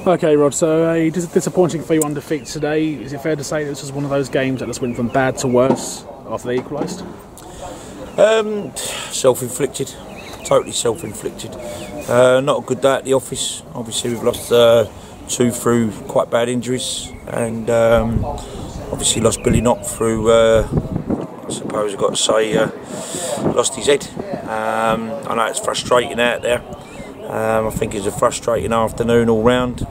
Okay, Rod, so disappointing for you undefeated today. Is it fair to say this was one of those games that just went from bad to worse after they equalised? Self-inflicted, totally self-inflicted. Not a good day at the office. Obviously we've lost two through quite bad injuries, and obviously lost Billy Knott through, I suppose I've got to say, lost his head. I know it's frustrating out there. I think it's a frustrating afternoon all round,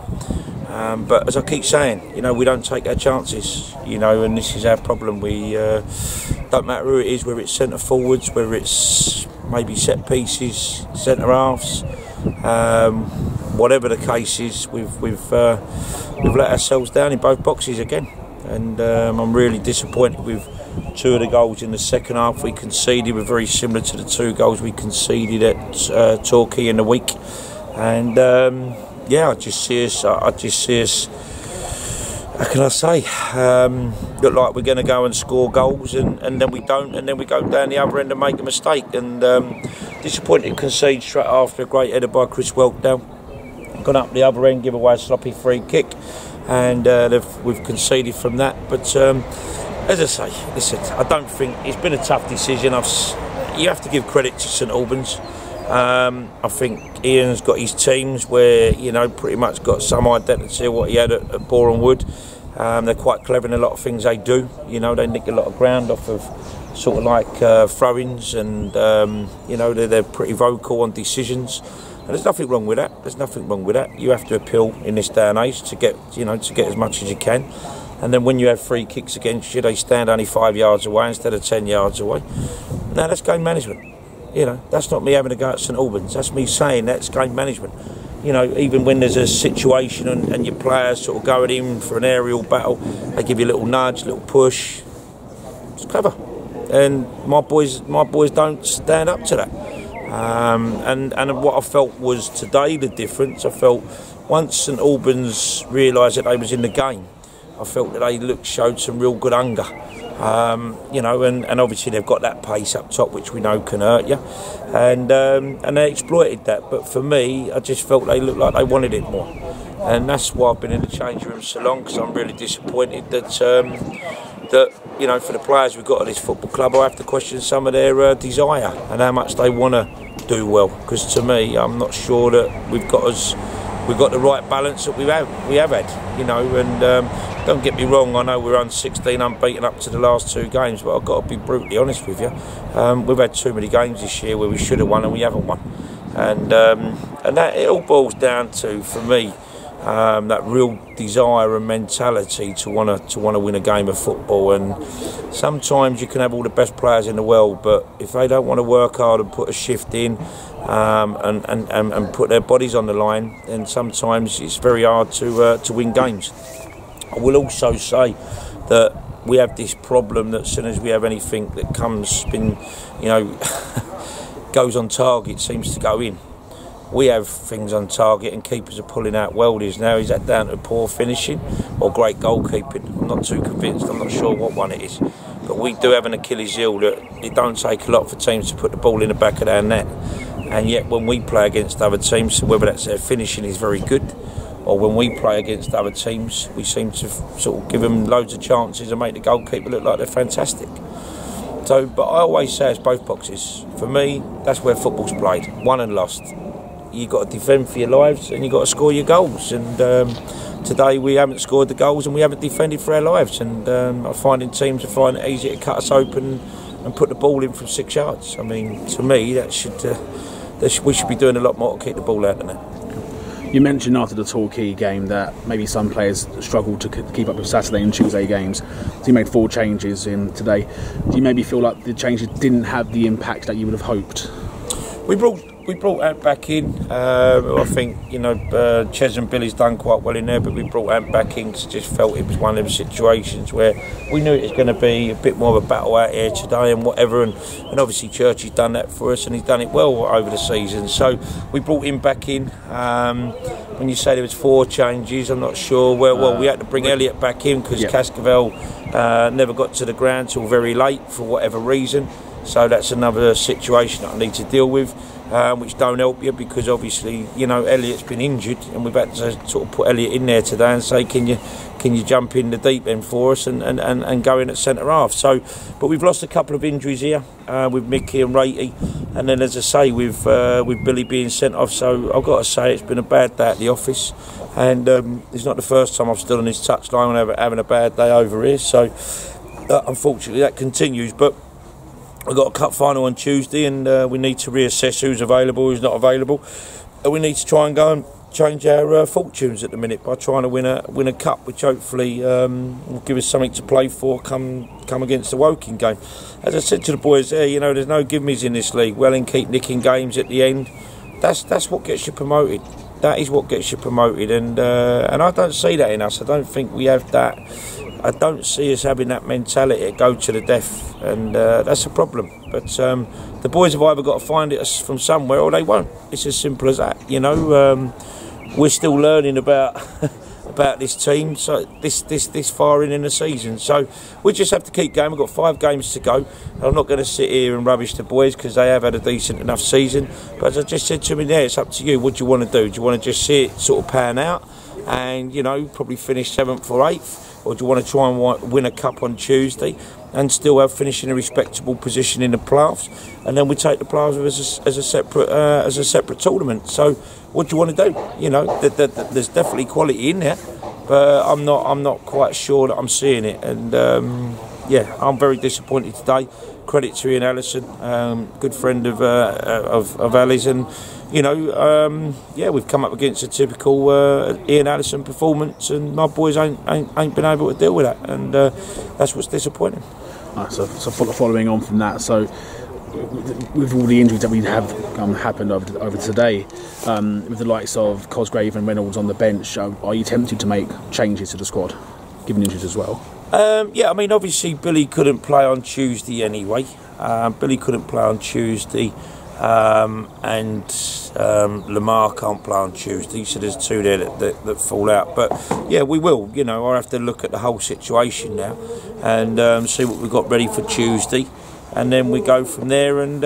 but as I keep saying, you know, we don't take our chances, you know, and this is our problem. We don't matter who it is, whether it's centre forwards, whether it's maybe set pieces, centre halves, whatever the case is, we've let ourselves down in both boxes again, and I'm really disappointed with two of the goals in the second half we conceded. Were very similar to the two goals we conceded at Torquay in the week, and yeah, I just see us. How can I say? Look like we're going to go and score goals, and then we don't, and then we go down the other end and make a mistake. And disappointed to concede straight after a great header by Chris Welkdown. Gone up the other end, give away a sloppy free kick, and we've conceded from that. But as I say, listen, I don't think it's been a tough decision. You have to give credit to St Albans. I think Ian's got his teams where, you know, pretty much got some identity of what he had at Boreham Wood. They're quite clever in a lot of things they do. You know, they nick a lot of ground off of sort of like throw-ins, and you know, they're pretty vocal on decisions. And there's nothing wrong with that. There's nothing wrong with that. You have to appeal in this day and age to get, you know, to get as much as you can. And then when you have free kicks against you, they stand only 5 yards away instead of 10 yards away. Now that's game management. You know, that's not me having a go at St Albans. That's me saying that's game management. You know, even when there's a situation and your players sort of going in for an aerial battle, they give you a little nudge, a little push. It's clever. And my boys don't stand up to that. And what I felt was today the difference. I felt once St Albans realised that they was in the game, I felt that they showed some real good hunger. You know, and obviously they've got that pace up top, which we know can hurt you, and they exploited that. But for me, I just felt they looked like they wanted it more, and that's why I've been in the change room so long, because I'm really disappointed that you know, for the players we've got at this football club, I have to question some of their desire and how much they want to do well. Because to me, I'm not sure that we've got the right balance that we have had, you know. And don't get me wrong, I know we're on 16 unbeaten up to the last two games, but I've got to be brutally honest with you. We've had too many games this year where we should have won and we haven't won, and that it all boils down to, for me, that real desire and mentality to want to win a game of football. And sometimes you can have all the best players in the world, but if they don't want to work hard and put a shift in, and put their bodies on the line, and sometimes it's very hard to win games. I will also say that we have this problem that as soon as we have anything that comes in, you know, goes on target, seems to go in. We have things on target and keepers are pulling out worldies. Now, is that down to poor finishing or great goalkeeping? I'm not too convinced. I'm not sure what one it is. But we do have an Achilles heel that it don't take a lot for teams to put the ball in the back of their net. And yet when we play against other teams, whether that's their finishing is very good, or when we play against other teams, we seem to sort of give them loads of chances and make the goalkeeper look like they're fantastic. So, but I always say it's both boxes. For me, that's where football's played, won and lost. You've got to defend for your lives and you've got to score your goals. And today we haven't scored the goals and we haven't defended for our lives. And I'm finding teams are finding it easy to cut us open and put the ball in from 6 yards. I mean, to me, we should be doing a lot more to keep the ball out of the net. You mentioned after the Torquay game that maybe some players struggled to keep up with Saturday and Tuesday games. So you made 4 changes in today. Do you maybe feel like the changes didn't have the impact that you would have hoped? We brought Ant back in. I think, you know, Ches and Billy's done quite well in there, but we brought Ant back in because I just felt it was one of those situations where we knew it was going to be a bit more of a battle out here today and whatever. And obviously Churchy's done that for us and he's done it well over the season. So we brought him back in. When you say there was 4 changes, I'm not sure. Well, we had to bring Elliott back in because Cascavel never got to the ground till very late for whatever reason. So that's another situation that I need to deal with. which don't help you, because obviously, you know, Elliott's been injured, and we've had to sort of put Elliott in there today and say, can you jump in the deep end for us and go in at centre half. So, but we've lost a couple of injuries here with Mickey and Ratey, and then, as I say, with Billy being sent off. So I've got to say, it's been a bad day at the office, and it's not the first time I've stood on his touchline when having a bad day over here. So unfortunately that continues. But we've got a cup final on Tuesday, and we need to reassess who's available, who's not available, and we need to try and go and change our fortunes at the minute by trying to win a cup, which hopefully will give us something to play for come against the Woking game. As I said to the boys there, you know, there's no give-me's in this league. Well, and keep nicking games at the end. That's what gets you promoted. That is what gets you promoted, and I don't see that in us. I don't think we have that. I don't see us having that mentality to go to the death, and that's a problem. But the boys have either got to find it from somewhere, or they won't. It's as simple as that. You know, we're still learning about this team. So this far in the season, so we just have to keep going. We've got 5 games to go. I'm not going to sit here and rubbish the boys, because they have had a decent enough season. But as I just said to me there, it's up to you. What do you want to do? Do you want to just see it sort of pan out, and, you know, probably finish 7th or 8th? Or do you want to try and win a cup on Tuesday and still have finishing a respectable position in the playoffs? And then we take the playoffs as a separate tournament. So what do you want to do? You know, there's definitely quality in there, but I'm not quite sure that I'm seeing it. And yeah, I'm very disappointed today. Credit to Ian Allison, good friend of Ali's, and, you know, yeah, we've come up against a typical Ian Allison performance, and my boys ain't been able to deal with that, and that's what's disappointing. Right, so following on from that, so with all the injuries that we have happened over today, with the likes of Cosgrave and Reynolds on the bench, are you tempted to make changes to the squad, given injuries as well? Yeah, I mean, obviously Billy couldn't play on Tuesday anyway. Billy couldn't play on Tuesday, and Lamar can't play on Tuesday, so there's 2 there that fall out. But yeah, we will. You know, I'll have to look at the whole situation now and see what we've got ready for Tuesday, and then we go from there. And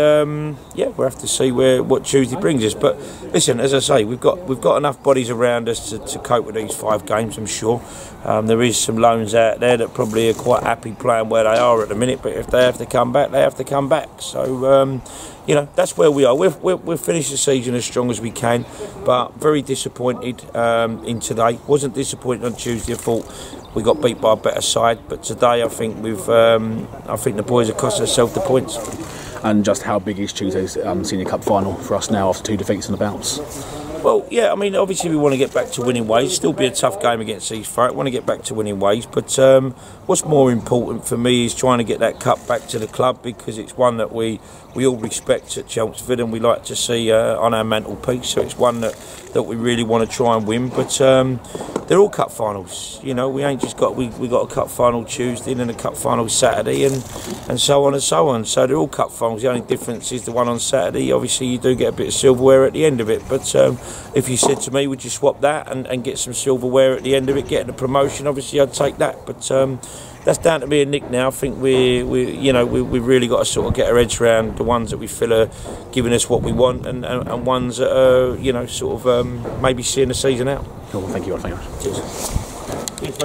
yeah, we'll have to see what Tuesday brings us. But listen, as I say, we've got enough bodies around us to cope with these 5 games, I'm sure. There is some loans out there that probably are quite happy playing where they are at the minute, but if they have to come back, they have to come back. So you know, that's where we are. We'll finish the season as strong as we can, but very disappointed in today. Wasn't disappointed on Tuesday. I thought we got beat by a better side, but today I think I think the boys have cost themselves the points. And just how big is Tuesday's Senior Cup final for us now after 2 defeats and a bounce? Well, yeah, I mean, obviously we want to get back to winning ways. Still be a tough game against Eastfront. Want to get back to winning ways, but what's more important for me is trying to get that cup back to the club, because it's one that we all respect at Chelmsford, and we like to see on our mantelpiece. So it's one that we really want to try and win. But they're all cup finals. You know, we ain't just got we got a cup final Tuesday and then a cup final Saturday, and so on and so on. So they're all cup finals. The only difference is the one on Saturday. Obviously, you do get a bit of silverware at the end of it, but if you said to me, would you swap that and get some silverware at the end of it, getting a promotion, obviously I'd take that. But that's down to me and Nick now. I think we've really got to sort of get our heads around the ones that we feel are giving us what we want, and ones that are, you know, sort of maybe seeing the season out. Cool, thank you. Thank you. Cheers.